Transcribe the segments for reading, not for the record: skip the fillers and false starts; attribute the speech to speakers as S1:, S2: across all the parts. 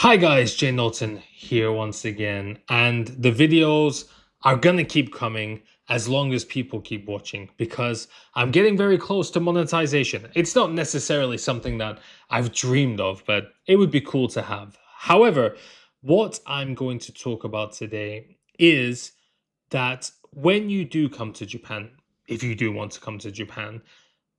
S1: Hi guys, Jay Norton here once again, and the videos are gonna keep coming as long as people keep watching because I'm getting very close to monetization. It's not necessarily something that I've dreamed of, but it would be cool to have. However, what I'm going to talk about today is that when you do come to Japan, if you do want to come to Japan,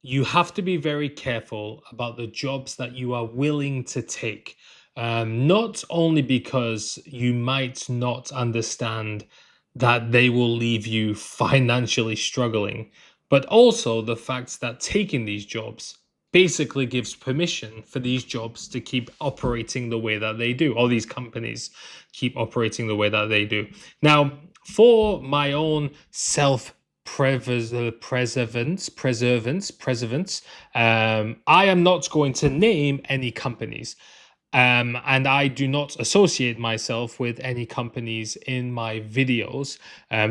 S1: you have to be very careful about the jobs that you are willing to take. Not only because you might not understand that they will leave you financially struggling, but also the fact that taking these jobs basically gives permission for these jobs to keep operating the way that they do, or these companies keep operating the way that they do. Now, for my own self preservance. I am not going to name any companies. And I do not associate myself with any companies in my videos,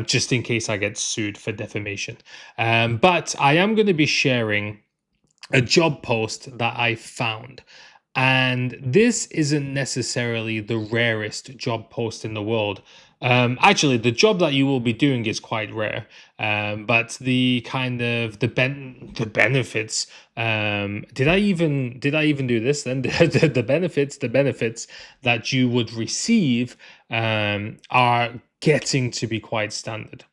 S1: just in case I get sued for defamation. But I am going to be sharing a job post that I found. And this isn't necessarily the rarest job post in the world. Actually, the job that you will be doing is quite rare, but the kind of the benefits. Did I even do this? Then the benefits that you would receive are getting to be quite standard.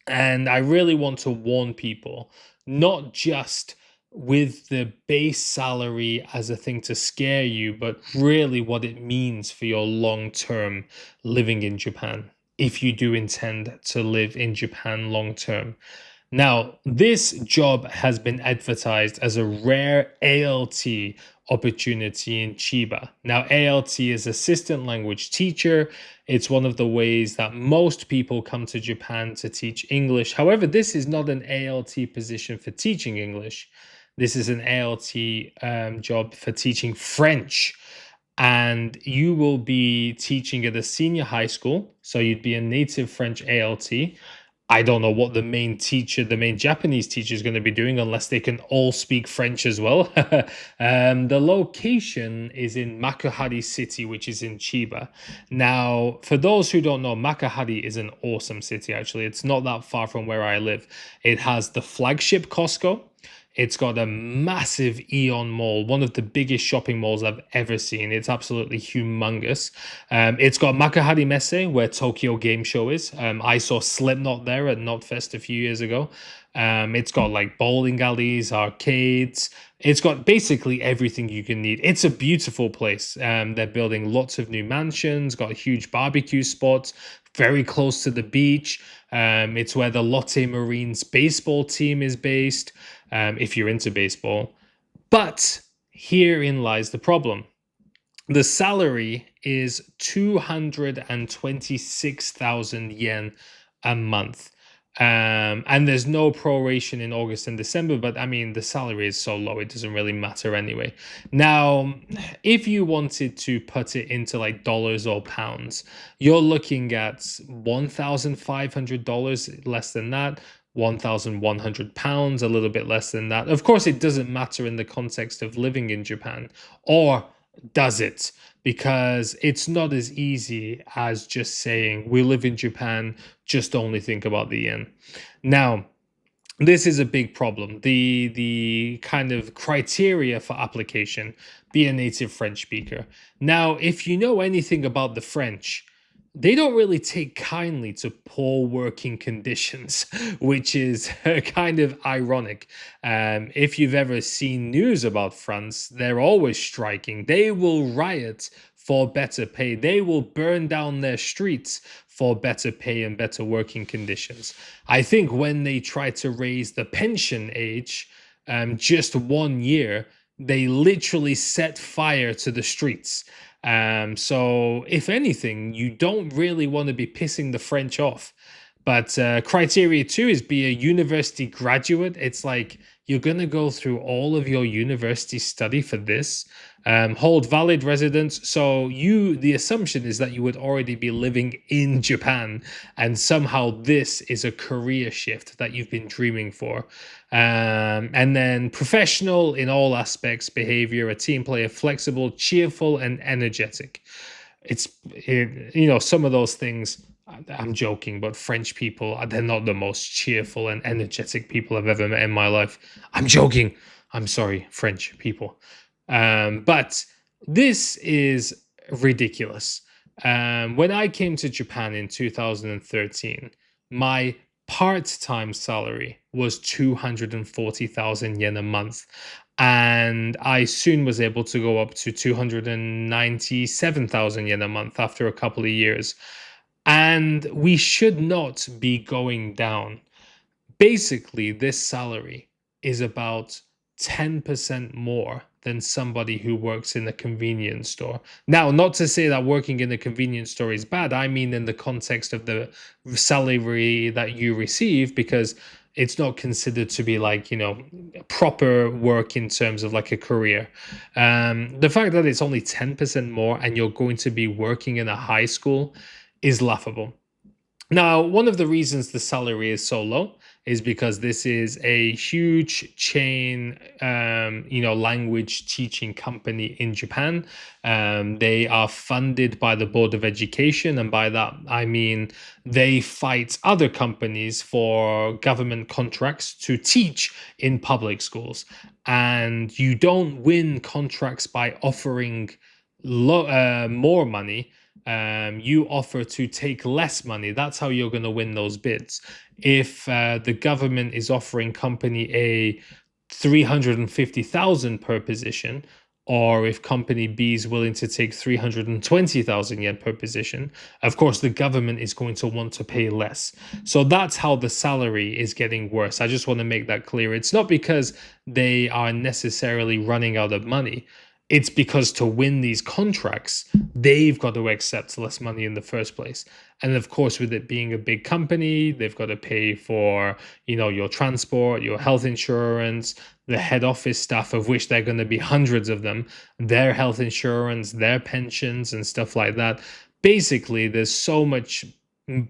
S1: And I really want to warn people, not just with the base salary as a thing to scare you, but really what it means for your long term living in Japan, if you do intend to live in Japan long term. Now, this job has been advertised as a rare ALT opportunity in Chiba. Now, ALT is assistant language teacher. It's one of the ways that most people come to Japan to teach English. However, this is not an ALT position for teaching English. This is an ALT job for teaching French. And you will be teaching at a senior high school. So you'd be a native French ALT. I don't know what the main Japanese teacher is going to be doing unless they can all speak French as well. The location is in Makuhari City, which is in Chiba. Now, for those who don't know, Makuhari is an awesome city, actually. It's not that far from where I live. It has the flagship Costco. It's got a massive Aeon Mall, one of the biggest shopping malls I've ever seen. It's absolutely humongous. It's got Makuhari Messe, where Tokyo Game Show is. I saw Slipknot there at Knotfest a few years ago. It's got like bowling alleys, arcades. It's got basically everything you can need. It's a beautiful place. They're building lots of new mansions, got huge barbecue spots, very close to the beach. It's where the Lotte Marines baseball team is based, if you're into baseball. But herein lies the problem. The salary is 226,000 yen a month. And there's no proration in August and December, but I mean, the salary is so low, it doesn't really matter anyway. Now, if you wanted to put it into like dollars or pounds, you're looking at $1,500, less than that. £1,100, a little bit less than that. Of course, it doesn't matter in the context of living in Japan, or does it? Because it's not as easy as just saying, we live in Japan, just only think about the yen. Now, this is a big problem. The kind of criteria for application, be a native French speaker. Now, if you know anything about the French, they don't really take kindly to poor working conditions, which is kind of ironic. If you've ever seen news about France, they're always striking. They will riot for better pay. They will burn down their streets for better pay and better working conditions. I think when they try to raise the pension age just 1 year, they literally set fire to the streets. So if anything, you don't really want to be pissing the French off. But criteria 2 is be a university graduate. It's like you're going to go through all of your university study for this. hold valid residence. So the assumption is that you would already be living in Japan, and somehow this is a career shift that you've been dreaming for. And then professional in all aspects, behavior, a team player, flexible, cheerful, and energetic. Some of those things. I'm joking, but French people, they're not the most cheerful and energetic people I've ever met in my life. I'm joking. I'm sorry, French people. But this is ridiculous. When I came to Japan in 2013, my part-time salary was 240,000 yen a month. And I soon was able to go up to 297,000 yen a month after a couple of years. And we should not be going down. Basically, this salary is about 10% more than somebody who works in a convenience store. Now, not to say that working in a convenience store is bad. I mean, in the context of the salary that you receive, because it's not considered to be like, proper work in terms of like a career. The fact that it's only 10% more and you're going to be working in a high school is laughable. Now, one of the reasons the salary is so low is because this is a huge chain, language teaching company in Japan. They are funded by the Board of Education, and by that I mean they fight other companies for government contracts to teach in public schools. And you don't win contracts by offering more money. You offer to take less money. That's how you're going to win those bids. If the government is offering company A 350,000 per position, or if company B is willing to take 320,000 yen per position, of course the government is going to want to pay less. So that's how the salary is getting worse. I just want to make that clear. It's not because they are necessarily running out of money. It's because to win these contracts, they've got to accept less money in the first place. And of course, with it being a big company, they've got to pay for, your transport, your health insurance, the head office staff, of which there are going to be hundreds of them, their health insurance, their pensions, and stuff like that. Basically, there's so much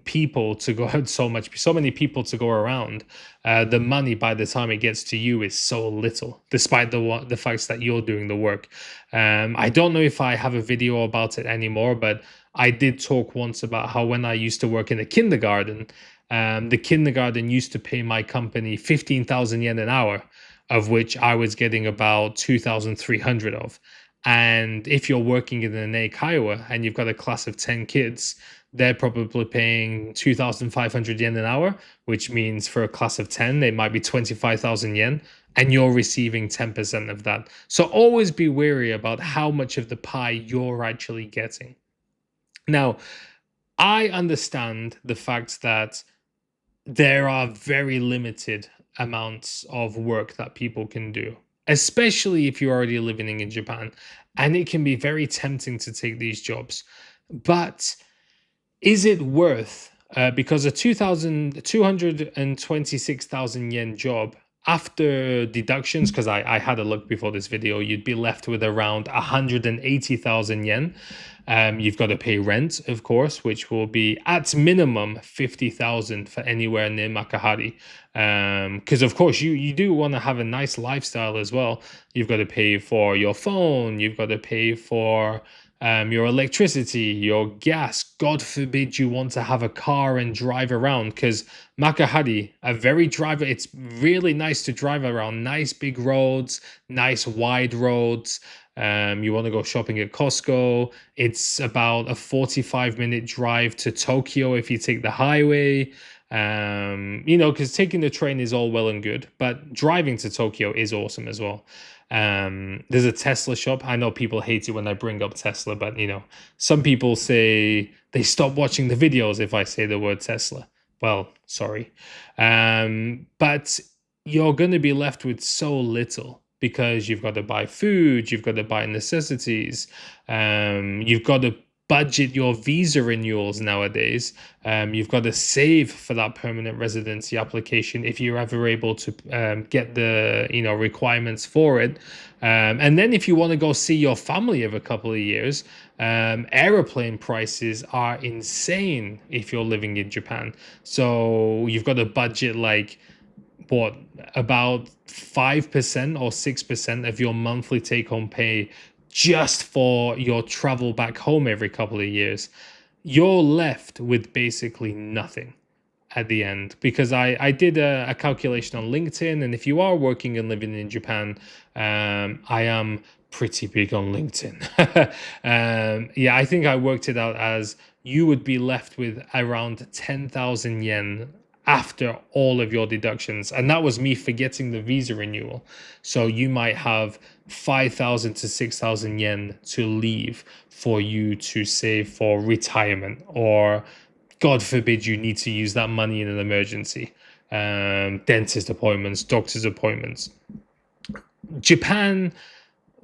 S1: people to go so many people to go around. The money by the time it gets to you is so little, despite the facts that you're doing the work. I don't know if I have a video about it anymore, but I did talk once about how when I used to work in a kindergarten, the kindergarten used to pay my company 15,000 yen an hour, of which I was getting about 2,300 of. And if you're working in an eikaiwa and you've got a class of 10 kids, they're probably paying 2,500 yen an hour, which means for a class of 10, they might be 25,000 yen, and you're receiving 10% of that. So always be wary about how much of the pie you're actually getting. Now, I understand the fact that there are very limited amounts of work that people can do, especially if you're already living in Japan, and it can be very tempting to take these jobs. But is it worth because a 226,000 yen job after deductions, because I had a look before this video, you'd be left with around 180,000 yen. You've got to pay rent, of course, which will be at minimum 50,000 for anywhere near Makahari. Because of course you do want to have a nice lifestyle as well. You've got to pay for your phone, you've got to pay for your electricity, your gas. God forbid you want to have a car and drive around, because Makahari, it's really nice to drive around. Nice big roads, nice wide roads. You want to go shopping at Costco. It's about a 45-minute drive to Tokyo if you take the highway. Because taking the train is all well and good, but driving to Tokyo is awesome as well. There's a Tesla shop. I know people hate it when I bring up Tesla, but some people say they stop watching the videos if I say the word Tesla. Well, sorry. But you're going to be left with so little because you've got to buy food, you've got to buy necessities, you've got to budget your visa renewals nowadays. You've got to save for that permanent residency application if you're ever able to get the requirements for it. And then if you want to go see your family of a couple of years, aeroplane prices are insane if you're living in Japan. So you've got to budget like what, about 5% or 6% of your monthly take home pay just for your travel back home every couple of years. You're left with basically nothing at the end, because I did a calculation on LinkedIn, and if you are working and living in Japan, I am pretty big on LinkedIn. Yeah, I think I worked it out as you would be left with around 10,000 yen after all of your deductions, and that was me forgetting the visa renewal. So you might have 5,000 to 6,000 yen to leave for you to save for retirement, or God forbid you need to use that money in an emergency. Dentist appointments, doctor's appointments. Japan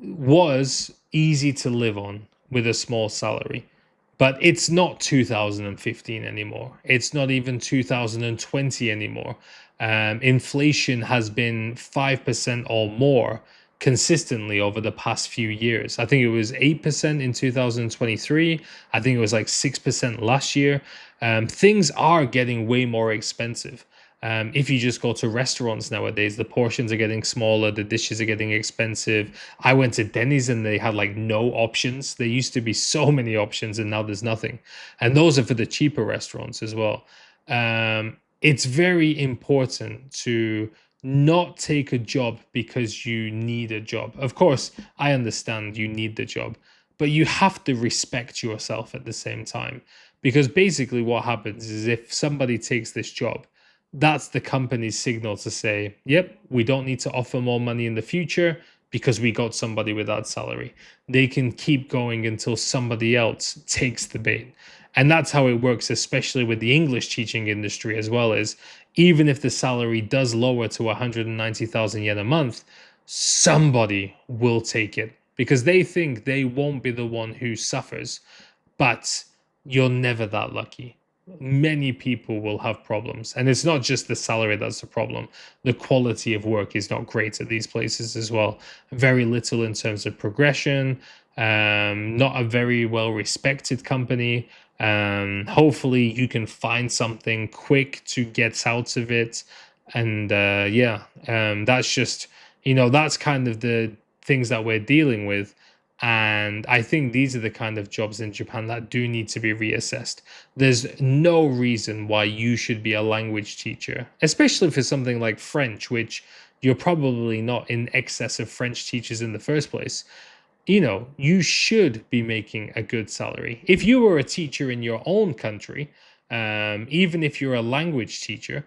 S1: was easy to live on with a small salary, but it's not 2015 anymore. It's not even 2020 anymore. Inflation has been 5% or more consistently over the past few years. I think it was 8% in 2023. I think it was like 6% last year. Things are getting way more expensive. If you just go to restaurants nowadays, the portions are getting smaller, the dishes are getting expensive. I went to Denny's and they had like no options. There used to be so many options, and now there's nothing. And those are for the cheaper restaurants as well. It's very important to not take a job because you need a job. Of course, I understand you need the job, but you have to respect yourself at the same time. Because basically, what happens is if somebody takes this job, that's the company's signal to say, yep, we don't need to offer more money in the future because we got somebody with that salary. They can keep going until somebody else takes the bait. And that's how it works, especially with the English teaching industry as well, as even if the salary does lower to 190,000 yen a month, somebody will take it because they think they won't be the one who suffers. But you're never that lucky. Many people will have problems, and it's not just the salary that's the problem. The quality of work is not great at these places as well. Very little in terms of progression. Not a very well respected company. Hopefully you can find something quick to get out of it. And that's just, that's kind of the things that we're dealing with. And I think these are the kind of jobs in Japan that do need to be reassessed. There's no reason why you should be a language teacher, especially for something like French, which you're probably not in excess of French teachers in the first place. You should be making a good salary. If you were a teacher in your own country, even if you're a language teacher,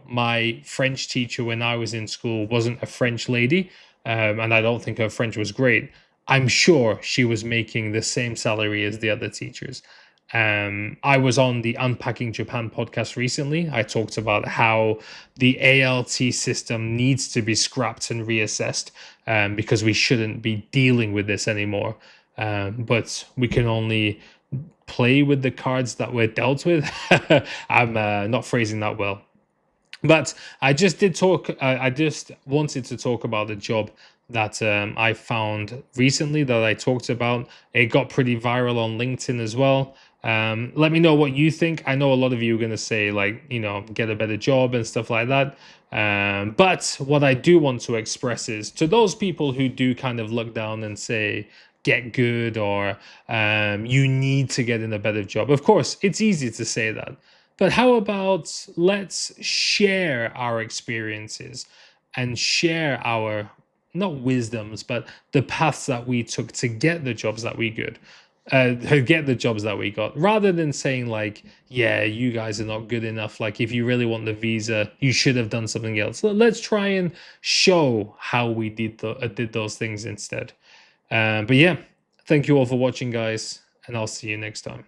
S1: my French teacher when I was in school wasn't a French lady, and I don't think her French was great. I'm sure she was making the same salary as the other teachers. I was on the Unpacking Japan podcast recently. I talked about how the ALT system needs to be scrapped and reassessed because we shouldn't be dealing with this anymore. But we can only play with the cards that we're dealt with. I'm not phrasing that well. But I just did talk. I just wanted to talk about the job that I found recently that I talked about. It got pretty viral on LinkedIn as well. Let me know what you think. I know a lot of you are going to say, like, get a better job and stuff like that. But what I do want to express is to those people who do kind of look down and say, get good, or you need to get in a better job. Of course, it's easy to say that. But how about let's share our experiences and share our, not wisdoms, but the paths that we took to get the jobs that we got, rather than saying like, yeah, you guys are not good enough. Like, if you really want the visa, you should have done something else. Let's try and show how we did those things instead. But yeah, thank you all for watching, guys, and I'll see you next time.